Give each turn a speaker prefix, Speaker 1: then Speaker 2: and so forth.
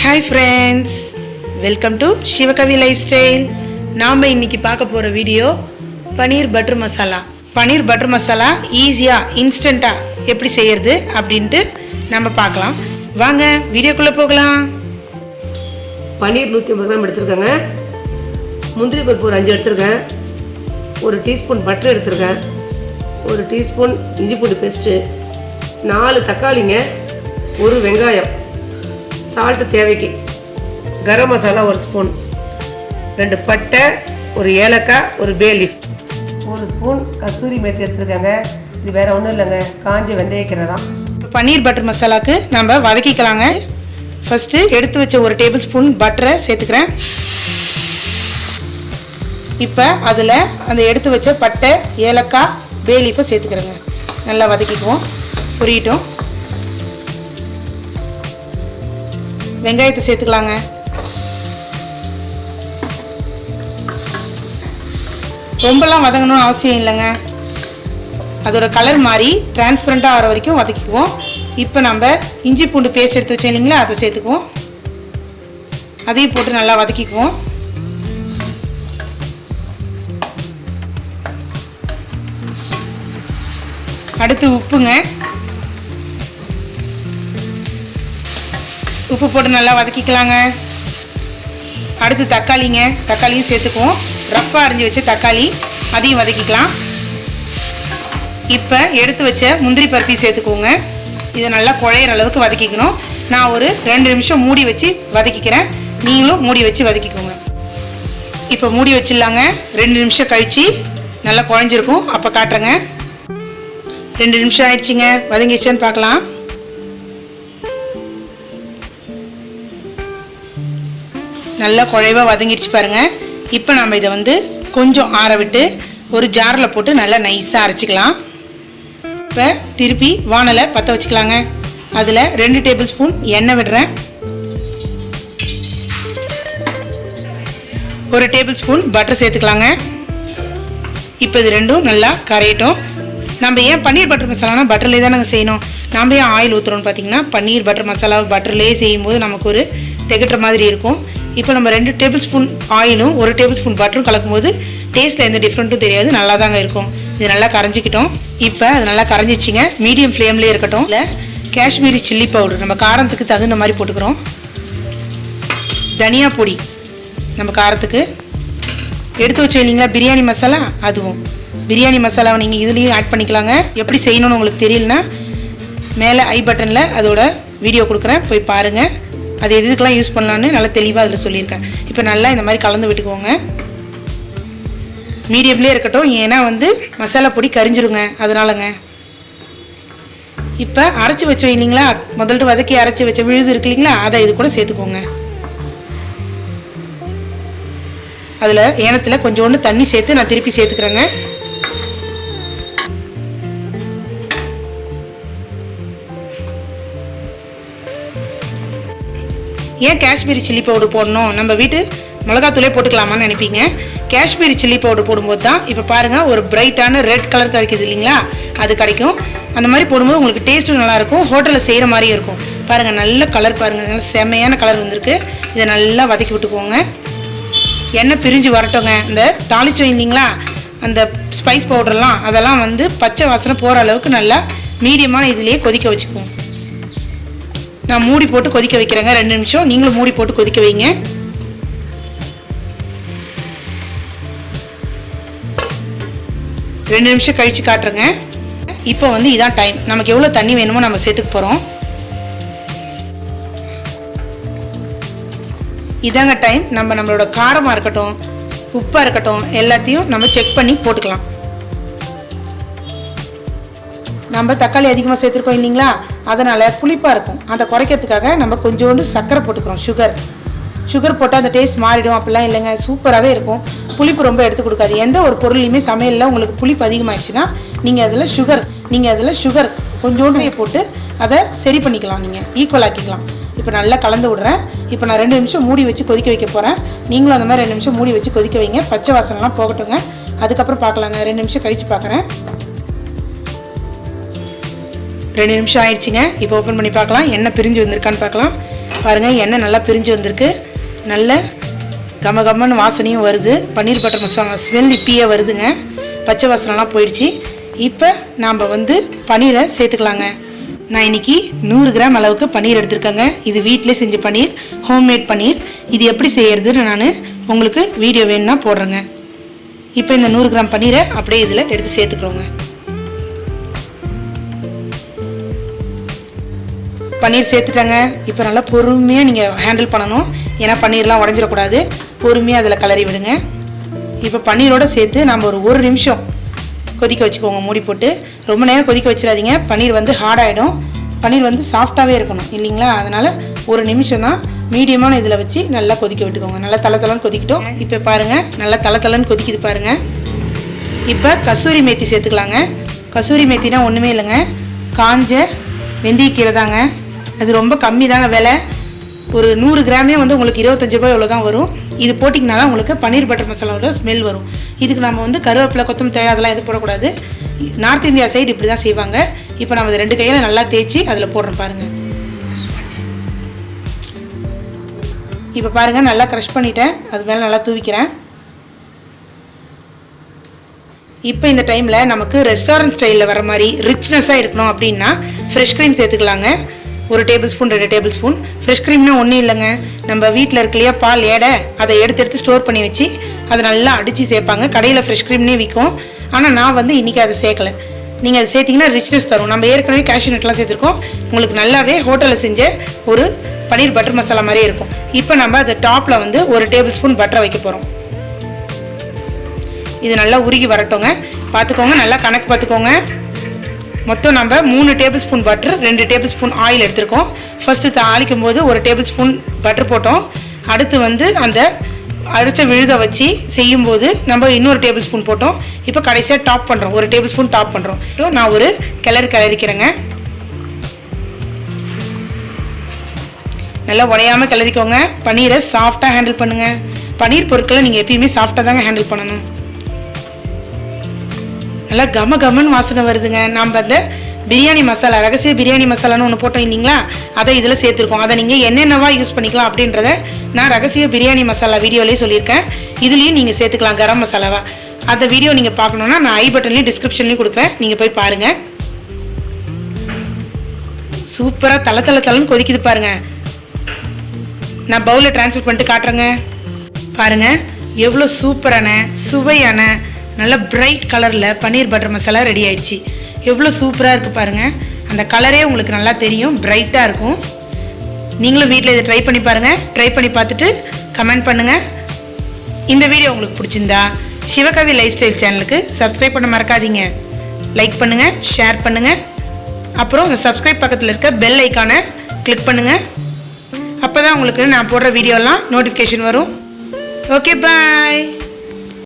Speaker 1: Hi friends, welcome to Shivakavi Lifestyle. நாம் இன்னைக்கு பார்க்க போற video paneer butter masala. Paneer butter masala ஈஸியா இன்ஸ்டன்ட்டா எப்படி செய்யறது அப்படினு நம்ம பார்க்கலாம். வாங்க வீடியோக்குள்ள போகலாம்.
Speaker 2: பனீர் 150 கிராம் எடுத்துர்க்கங்க. முந்திரி பருப்பு ஒரு 5 எடுத்துர்க்கேன். ஒரு டீஸ்பூன் பட்டர் எடுத்துர்க்கேன். ஒரு டீஸ்பூன் இஞ்சி பூண்டு பேஸ்ட், 4 தக்காளிங்க, ஒரு வெங்காயம், சால்ட் தேவைக்கு, கரம் மசாலா ஒரு ஸ்பூன், 2 பட்டை, ஒரு ஏலக்காய், ஒரு பே லீஃப், ஒரு ஸ்பூன் கஸ்தூரி மேத்தி எடுத்துருக்காங்க. இது வேறு ஒன்றும் இல்லைங்க, காஞ்ச வெந்தயக்கீரை தான்.
Speaker 1: பனீர் பட்டர் மசாலாவுக்கு நம்ம வதக்கிக்கலாங்க. ஃபஸ்ட்டு எடுத்து வச்ச ஒரு டேபிள் ஸ்பூன் பட்டரை சேர்த்துக்கிறேன். இப்போ அதில் அந்த எடுத்து வச்ச பட்டை, ஏலக்காய், பே லீஃபை சேர்த்துக்கிறேங்க. நல்லா வதக்கிக்குவோம், புரியட்டும். வெங்காயத்தை சேர்த்துக்கலாங்க. ரொம்பலாம் வதங்கணும்னு அவசியம் இல்லைங்க. அதோட கலர் மாறி டிரான்ஸ்பரண்ட்டாக ஆகிற வரைக்கும் வதக்கிக்குவோம். இப்போ நம்ம இஞ்சி பூண்டு பேஸ்ட் எடுத்து வச்சோம் இல்லைங்களா, அதை சேர்த்துக்குவோம். அதையும் போட்டு நல்லா வதக்கிக்குவோம். அடுத்து உப்புங்க. உப்பு போட்டு நல்லா வதக்கிக்கலாங்க. அடுத்து தக்காளிங்க, தக்காளியும் சேர்த்துக்குவோம். ரஃப்பாக அரிஞ்சு வச்ச தக்காளி, அதையும் வதக்கிக்கலாம். இப்போ எடுத்து வச்ச முந்திரி பருப்பையும் சேர்த்துக்குவோங்க. இதை நல்லா குழையிற அளவுக்கு வதக்கிக்கணும். நான் ஒரு 2 நிமிஷம் மூடி வச்சு வதக்கிக்கிறேன். நீங்களும் மூடி வச்சு வதக்கிக்கோங்க. இப்போ மூடி வச்சிடலாங்க. 2 நிமிஷம் கழித்து நல்லா குழஞ்சிருக்கும், அப்போ காட்டுறேங்க. 2 நிமிஷம் ஆயிடுச்சுங்க. வதங்கிடுச்சேன்னு பார்க்கலாம். நல்லா குழைவாக வதங்கிடுச்சு பாருங்கள். இப்போ நம்ம இதை கொஞ்சம் ஆற விட்டு ஒரு ஜாரில் போட்டு நல்லா நைஸாக அரைச்சிக்கலாம். இப்போ திருப்பி வானலை பற்ற வச்சுக்கலாங்க. அதில் 2 டேபிள் ஸ்பூன் எண்ணெய் விடுறேன். 1 டேபிள் ஸ்பூன் பட்டர் சேர்த்துக்கலாங்க. இப்போ இது ரெண்டும் நல்லா கரையட்டும். நம்ம ஏன் பன்னீர் பட்டர் மசாலானா பட்டர்லேயே தான் நாங்கள் செய்யணும். நம்ம ஏன் ஆயில் ஊற்றுறோம்னு பார்த்தீங்கன்னா, பன்னீர் பட்டர் மசாலா பட்டர்லேயே செய்யும்போது நமக்கு ஒரு திகட்டுற மாதிரி இருக்கும். இப்போ நம்ம 2 டேபிள் ஸ்பூன் ஆயிலும் 1 டேபிள் ஸ்பூன் பட்டரும் கலக்கும்போது டேஸ்ட்டில் எந்த டிஃப்ரெண்ட்டும் தெரியாது, நல்லா தாங்க இருக்கும். இது நல்லா கரைஞ்சிக்கிட்டோம். இப்போ அது நல்லா கரைஞ்சிச்சிங்க. மீடியம் ஃப்ளேம்லேயே இருக்கட்டும். இல்லை காஷ்மீரி சில்லி பவுடர் நம்ம காரத்துக்கு தகுந்த மாதிரி போட்டுக்கிறோம். தனியா பொடி நம்ம காரத்துக்கு எடுத்து வச்சு இல்லைங்களா, பிரியாணி மசாலா, அதுவும் பிரியாணி மசாலாவை நீங்கள் இதுலேயும் ஆட் பண்ணிக்கலாங்க. எப்படி செய்யணும்னு உங்களுக்கு தெரியலனா மேலே ஐ பட்டனில் அதோட வீடியோ கொடுக்குறேன், போய் பாருங்கள். அது எதுக்கெல்லாம் யூஸ் பண்ணலான்னு நல்லா தெளிவாக அதில் சொல்லியிருக்கேன். இப்போ நல்லா இந்த மாதிரி கலந்து விட்டுக்குவோங்க. மீடியம்லேயே இருக்கட்டும், ஏன்னா மசாலா பொடி கரிஞ்சிருங்க, அதனாலங்க. இப்போ அரைச்சி வச்சோம் இல்லைங்களா, முதல்ல வதக்கி அரைச்சி வச்ச விழுது இருக்கு இல்லைங்களா, அதை இது கூட சேர்த்துக்கோங்க. அதில் ஏனத்தில் கொஞ்சோண்டு தண்ணி சேர்த்து நான் திருப்பி சேர்த்துக்கிறேங்க. ஏன் காஷ்மீரி சில்லி பவுடர் போடணும், நம்ம வீட்டு மிளகாத்தூளே போட்டுக்கலாமான்னு நினைப்பீங்க. காஷ்மீரி சில்லி பவுடர் போடும்போது தான் இப்போ பாருங்கள் ஒரு பிரைட்டான ரெட் கலர் கிடைக்குது இல்லைங்களா, அது கிடைக்கும். அந்த மாதிரி போடும்போது உங்களுக்கு டேஸ்ட்டும் நல்லாயிருக்கும், ஹோட்டலில் செய்கிற மாதிரியும் இருக்கும். பாருங்கள் நல்ல கலர் பாருங்கள், நல்ல செம்மையான கலர் வந்திருக்கு. இதை நல்லா வதக்கி விட்டுக்கோங்க. எண்ணெய் பிரிஞ்சு வரட்டோங்க. இந்த தாளிச்சோம் இல்லைங்களா, அந்த ஸ்பைஸ் பவுடர்லாம் அதெல்லாம் பச்சை வாசனை போகிற அளவுக்கு நல்லா மீடியமான இதுலேயே கொதிக்க வச்சுக்குவோம். நான் மூடி போட்டு கொதிக்க வைக்கிறேங்க 2 நிமிஷம். நீங்களும் மூடி போட்டு கொதிக்க வைங்க. ரெண்டு நிமிஷம் கழித்து காட்டுறேங்க. இப்போ இதான் டைம். நமக்கு எவ்வளோ தண்ணி வேணுமோ நம்ம சேர்த்துக்க போகிறோம். இதாங்க டைம். நம்மளோட காரமாக இருக்கட்டும், உப்பாக இருக்கட்டும், எல்லாத்தையும் நம்ம செக் பண்ணி போட்டுக்கலாம். நம்ம தக்காளி அதிகமாக சேர்த்துருக்கோம் இல்லைங்களா, அதனால் புளிப்பாக இருக்கும். அதை குறைக்கிறதுக்காக நம்ம கொஞ்சோண்டு சர்க்கரை போட்டுக்கிறோம். சுகர் போட்டால் அந்த டேஸ்ட் மாறிடும் அப்படிலாம் இல்லைங்க, சூப்பராகவே இருக்கும். புளிப்பு ரொம்ப எடுத்து கொடுக்காது. எந்த ஒரு பொருளையுமே சமையலில் உங்களுக்கு புளிப்பு அதிகமாகிடுச்சுன்னா நீங்கள் அதில் சுகர் கொஞ்சோண்டு போட்டு அதை சரி பண்ணிக்கலாம், நீங்கள் ஈக்குவல் ஆக்கிக்கலாம். இப்போ நல்லா கலந்து விடுறேன். இப்போ நான் 2 நிமிஷம் மூடி வச்சு கொதிக்க வைக்க போகிறேன். நீங்களும் அந்த மாதிரி 2 நிமிஷம் மூடி வச்சு கொதிக்க வைங்க. பச்சை வாசனைலாம் போகட்டுங்க, அதுக்கப்புறம் பார்க்கலாங்க. 2 நிமிஷம் கழித்து பார்க்குறேன். 2 நிமிஷம் ஆயிடுச்சுங்க. இப்போ ஓப்பன் பண்ணி பார்க்கலாம், எண்ணெய் பிரிஞ்சு வந்திருக்கான்னு பார்க்கலாம். பாருங்கள் எண்ணெய் நல்லா பிரிஞ்சு வந்திருக்கு. நல்ல கமகமன்னு வாசனையும் வருது. பன்னீர் பட்டர் மசாலா ஸ்மெல் இப்பயே வருதுங்க. பச்சை வாசனைலாம் போயிடுச்சு. இப்போ நாம் பன்னீரை சேர்த்துக்கலாங்க. நான் இன்றைக்கி 100 கிராம் அளவுக்கு பன்னீர் எடுத்துருக்கேங்க. இது வீட்டிலே செஞ்ச பன்னீர், ஹோம்மேட் பன்னீர். இது எப்படி செய்யறதுன்னு நான் உங்களுக்கு வீடியோ வேணும்னா போடுறேங்க. இப்போ இந்த 100 கிராம் பன்னீரை அப்படியே இதில் எடுத்து சேர்த்துக்கிறோங்க. பன்னீர் சேர்த்துட்டாங்க. இப்போ நல்லா பொறுமையாக நீங்கள் ஹேண்டில் பண்ணணும். ஏன்னா பன்னீர்லாம் உடஞ்சிடக்கூடாது. பொறுமையாக அதில் கலரி விடுங்க. இப்போ பன்னீரோடு சேர்த்து நம்ம ஒரு நிமிஷம் கொதிக்க வச்சுக்கோங்க மூடி போட்டு. ரொம்ப நேரம் கொதிக்க வச்சிடாதீங்க. பன்னீர் ஹார்டாகிடும். பன்னீர் சாஃப்டாகவே இருக்கணும் இல்லைங்களா? அதனால் ஒரு நிமிஷம் தான் மீடியமான இதில் வச்சு நல்லா கொதிக்க விட்டுக்கோங்க. நல்லா தளன்னு கொதிக்கிட்டோம். இப்போ பாருங்கள் நல்லா தளன்னு கொதிக்குது பாருங்கள். இப்போ கசூரி மேத்தி சேர்த்துக்கலாங்க. கசூரி மேத்தினா ஒன்றுமே இல்லைங்க, காஞ்ச வெந்தயக்கீரை தாங்க. அது ரொம்ப கம்மி தாங்க விலை. ஒரு 100 கிராமே உங்களுக்கு 25 ரூபாய் எவ்வளோ தான் வரும். இது போட்டிங்கனா தான் உங்களுக்கு பன்னீர் பட்டர் மசாலாவோட ஸ்மெல் வரும். இதுக்கு நம்ம கருவேப்பிலை, கொத்தமல்லி தழை அதெல்லாம் எதுவும் போடக்கூடாது. நார்த் இந்தியா சைடு இப்படி தான் செய்வாங்க. இப்போ நம்ம 2 கையில் நல்லா தேய்ச்சி அதில் போடுறோம் பாருங்கள். இப்போ பாருங்கள் நல்லா க்ரஷ் பண்ணிவிட்டேன். அது மேலே நல்லா தூவிக்கிறேன். இப்போ இந்த டைமில் நமக்கு ரெஸ்டாரண்ட் ஸ்டைலில் வர மாதிரி ரிச்னஸாக இருக்கணும் அப்படின்னா ஃப்ரெஷ் க்ரீம் சேர்த்துக்கலாங்க. 1 tablespoon 2 tablespoon. Fresh க்ரீம்னா ஒன்றும் இல்லைங்க, நம்ம வீட்டில் இருக்கு இல்லையா பால் ஏடை, அதை எடுத்து ஸ்டோர் பண்ணி வச்சு அதை நல்லா அடித்து சேர்ப்பாங்க. கடையில் ஃப்ரெஷ் க்ரீம்னே விற்கும். ஆனால் நான் இன்றைக்கி அதை சேர்க்கலை. நீங்கள் அதை சேர்த்திங்கன்னா ரிச்னஸ் தரும். நம்ம ஏற்கனவே கேஷ்யூ நட்லாம் சேர்த்துருக்கோம். உங்களுக்கு நல்லாவே ஹோட்டலில் செஞ்ச ஒரு பன்னீர் பட்டர் மசாலா மாதிரியே இருக்கும். இப்போ நம்ம அதை டாப்பில் 1 டேபிள் ஸ்பூன் பட்டரை வைக்க போகிறோம். இது நல்லா உருகி வரட்டோங்க. பார்த்துக்கோங்க, நல்லா கணக்கு பார்த்துக்கோங்க. மொத்தம் நம்ம 3 table spoon butter, 2 table spoon oil எடுத்துருக்கோம். ஃபஸ்ட்டு தாளிக்கும் போது 1 டேபிள் ஸ்பூன் பட்டர் போட்டோம். அடுத்து அந்த அரைச்ச விழுத வச்சு செய்யும்போது நம்ம இன்னொரு டேபிள் ஸ்பூன் போட்டோம். இப்போ கடைசியாக டாப் பண்ணுறோம், 1 டேபிள் ஸ்பூன் டாப் பண்ணுறோம். நான் ஒரு கிளறிக்கிறேங்க. நல்லா உடையாமல் கிளறிக்கோங்க. பன்னீரை சாஃப்டாக ஹேண்டில் பண்ணுங்கள். பன்னீர் பொருட்களை நீங்கள் எப்பயுமே சாஃப்டாக தாங்க ஹேண்டில் பண்ணணும். நல்லா கமன்னு வாசனை வருதுங்க. நம்ம அந்த பிரியாணி மசாலா, ரகசிய பிரியாணி மசாலான்னு ஒன்று போட்டோம் இல்லைங்களா, அதை இதில் சேர்த்துருக்கோம். அதை நீங்கள் என்னென்னவா யூஸ் பண்ணிக்கலாம் அப்படின்றத நான் ரகசிய பிரியாணி மசாலா வீடியோலேயே சொல்லியிருக்கேன். இதுலேயும் நீங்கள் சேர்த்துக்கலாம் கரம் மசாலாவா. அந்த வீடியோ நீங்கள் பார்க்கணுன்னா நான் ஐ பட்டன்லேயும் டிஸ்கிரிப்ஷன்லேயும் கொடுக்குறேன், நீங்கள் போய் பாருங்கள். சூப்பராக தளன்னு கொதிக்குது பாருங்கள். நான் பவுலில் ட்ரான்ஸ்ஃபர் பண்ணிட்டு காட்டுறேங்க. பாருங்கள் எவ்வளோ சூப்பரான சுவையான நல்ல பிரைட் கலரில் பன்னீர் பட்டர் மசாலா ரெடி ஆயிடுச்சு. எவ்வளோ சூப்பராக இருக்குது பாருங்கள். அந்த கலரே உங்களுக்கு நல்லா தெரியும், பிரைட்டாக இருக்கும். நீங்களும் வீட்டில் இதை ட்ரை பண்ணி பாருங்கள். ட்ரை பண்ணி பார்த்துட்டு கமெண்ட் பண்ணுங்கள். இந்த வீடியோ உங்களுக்கு பிடிச்சிருந்தா சிவகவி லைஃப் ஸ்டைல் சேனலுக்கு சப்ஸ்கிரைப் பண்ண மறக்காதீங்க. லைக் பண்ணுங்கள், ஷேர் பண்ணுங்கள். அப்புறம் அந்த சப்ஸ்கிரைப் பக்கத்தில் இருக்க பெல் ஐக்கானை கிளிக் பண்ணுங்கள். அப்போ தான் உங்களுக்கு நான் போடுற வீடியோலாம் நோட்டிஃபிகேஷன் வரும். ஓகே, பாய்.